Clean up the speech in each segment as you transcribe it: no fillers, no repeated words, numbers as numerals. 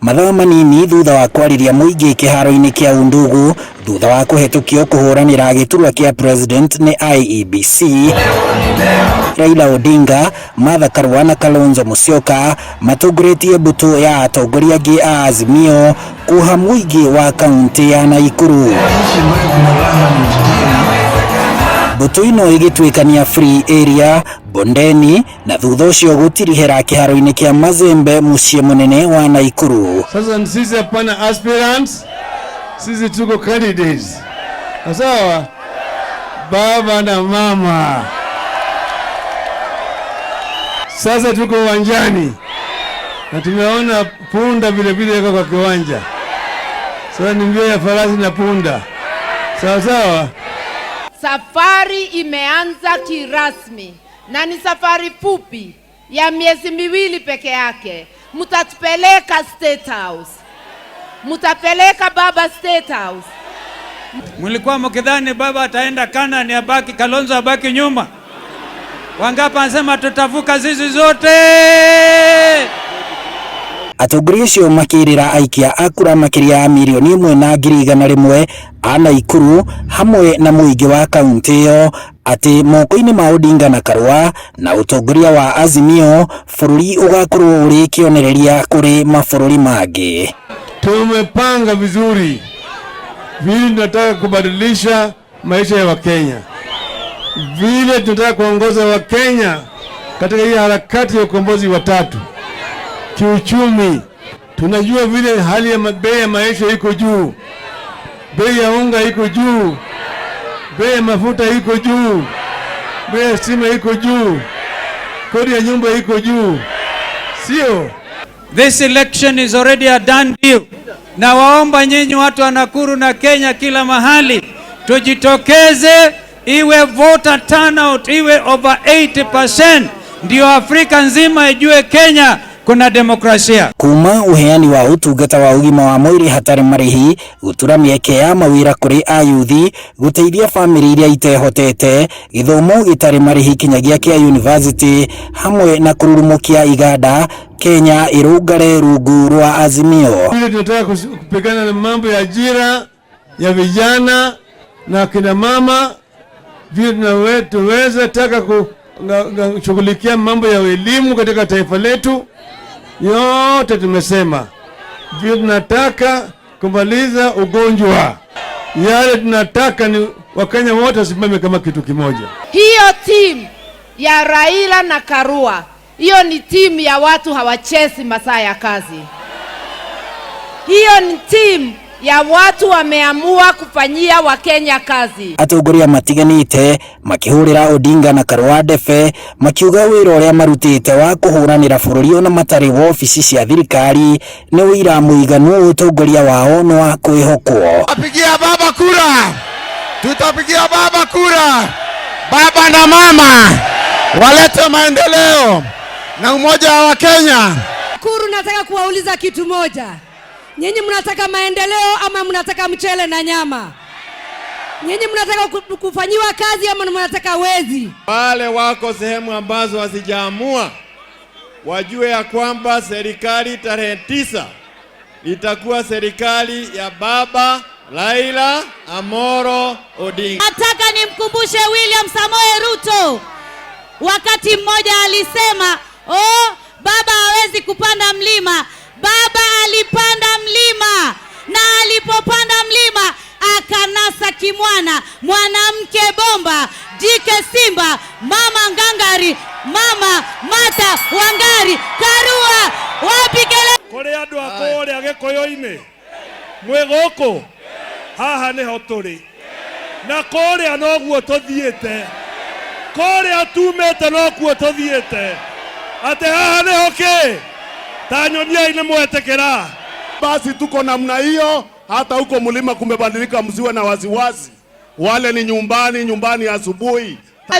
Mathaa manini thutha wa kwariria muingi kiharo-ini kia Undugu thutha wa kuhetukio kuhuranira giturwa kia president ni IEBC, Raila Odinga, Martha Karua na Kalonzo Musyoka matongoretie mbutu ya atongoria angi a Azimio kuha muingi wa kaunti ya Nakuru. Mbutu ino igituikania free area bondeni na thutha ucio gutirihera kiharo-ini kia Mazembe mucii munene wa Nakuru. Sasa sisi hapana aspirants, sisi tuko candidates. Sawa? Baba na mama. Sasa tuko uwanjani na tumeona punda vile vile kwa kiwanja. Sasa ni mbio ya farasi na punda. Sawa sawa? Safari imeanza kirasmi na ni safari fupi ya miezi miwili peke yake. Mtatupeleka State House. Mtapeleka baba State House. Mlikuwa mkidhani baba ataenda Kanani abaki, Kalonzo abaki nyuma. Wangapa anasema tutavuka zizi zote. Atongoria acio makirira aikia akura makiria ya milioni 1.1 a Nakuru hamwe na muingi wa kaunti iyo ati moko-ini ma Odinga na Karua na utongoria wa Azimio bururi ugakorwo uri kionereria kuri mabururi mangi. Tumepanga vizuri vile tunataka kubadilisha maisha ya Wakenya, vile tunataka kuongoza Wakenya katika hii harakati ya ukombozi wa tatu. Kiuchumi, tunajua vile hali ya bei ya maisha iko juu, bei ya unga iko juu, bei ya mafuta iko juu, bei ya stima iko juu, kodi ya nyumba iko juu, sio? This election is already a done deal. Na waomba nyinyi watu wa Nakuru na Kenya kila mahali tujitokeze, iwe voter turnout iwe over 80%, ndio Afrika nzima ijue Kenya kuna demokrasia. Kuma uheani wa utungata wa ugima wa mwiri hatari marihi gutura mieke ya mawira kuri ayuthi guteithia family iria itehotete githomo gitari marihi kinyagia kia university hamwe na kururumukia iganda Kenya irugare rungu rwa Azimio. Tunataka kupigana na mambo ya ajira ya vijana na kina mama, vile tuweze taka kushughulikia mambo ya elimu katika taifa letu. Yote tumesema vile tunataka kumaliza ugonjwa. Yale tunataka ni Wakenya wote wasimame kama kitu kimoja. Hiyo timu ya Raila na Karua, hiyo ni timu ya watu hawachezi masaa ya kazi. Hiyo ni timu ya watu wameamua kufanyia Wakenya kazi. Atongoria matiganite makihurira Odinga na Karua ndebe makiuga wira uria marutite wa kuhuranira bururi ona matari wa ofici cia thirikari ni wira muiganu utongoria wao no wa kwihokwo. Tutapigia baba kura, tutapigia baba kura. Baba na mama walete maendeleo na umoja wa Kenya. Nakuru, nataka kuwauliza kitu moja. Nyinyi mnataka maendeleo ama mnataka mchele na nyama? Nyinyi mnataka kufanyiwa kazi ama mnataka wezi? Wale wako sehemu ambazo wasijaamua wajue ya kwamba serikali tarehe 9 itakuwa serikali ya baba Raila Amolo Odinga. Nataka nimkumbushe William Samoei Ruto, wakati mmoja alisema, baba hawezi kupanda mlima. Baba alipanda mlima, na alipopanda mlima akanasa kimwana, mwanamke bomba, jike simba, mama ngangari, mama Martha Wangari Karua. Wapigele kore andu akore agikoyo-ini mwigoko haha niho turi na kore anoguo tuthiete, kore atumete nokuo tuthiete, ate haha niho ke tanyonia ine mwetekera. Basi tuko namna hiyo, hata huko mlima kumebadilika, msiwe na wasiwasi. Wale ni nyumbani asubuhi.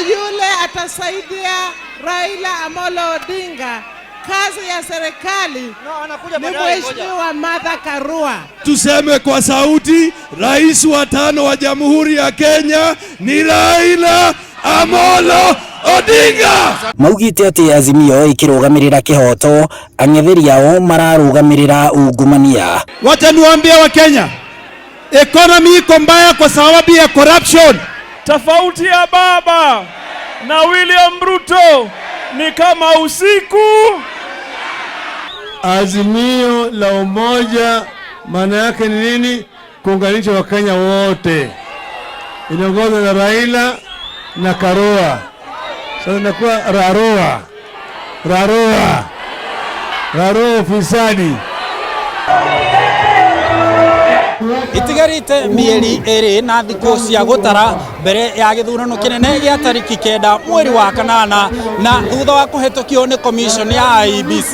Yule atasaidia Raila Amolo Odinga. Kazi ya serikali ni Mheshimiwa Martha Karua. Tuseme kwa sauti, rais wa 5 wa Jamhuri ya Kenya ni Raila Amolo Odinga. Maugite ati Azimio ikirugamirira kihoto, ang'etheri ao mararugamirira ungumania. Wacha niwaambie wa Kenya, economy iko mbaya kwa sababu ya corruption. Tofauti ya baba na William Ruto ni kama usiku. Azimio la umoja maana yake ni nini? Kuunganisha Wakenya wote. Inaongozwa na Raila na Karua. Sasa inakuwa Raroa ufisadi. Itigarite mieri eri na thikũ cia gũtara mbere ya gĩthurano kĩnene gĩa tariki 9 mweri wa kanana, na thutha wa kũhetũkio nĩ commission ya IEBC,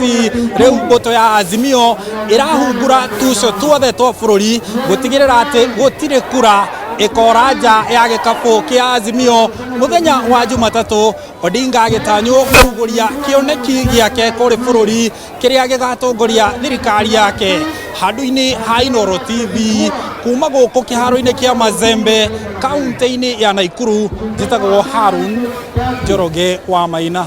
rĩu mbũtũ ya Azimio ĩrahumbũra tuco tuothe twa bũrũri gũtigĩrĩra atĩ gũtirĩ kura ikora nja ya gĩkabũ kĩa Azimio. Mũthenya wa Jumatatũ, Odinga agĩtanywo kũrugũria kĩoneki gĩake kũrĩ bũrũri kĩrĩa gĩgatongoria thirikari yake. Handũ-inĩ ha Inooro TV kuma gũkũ kĩharo-inĩ kĩa Mazembe kaunti-inĩ ya Nakuru, njĩtagwo Harun Njoroge wa Maina.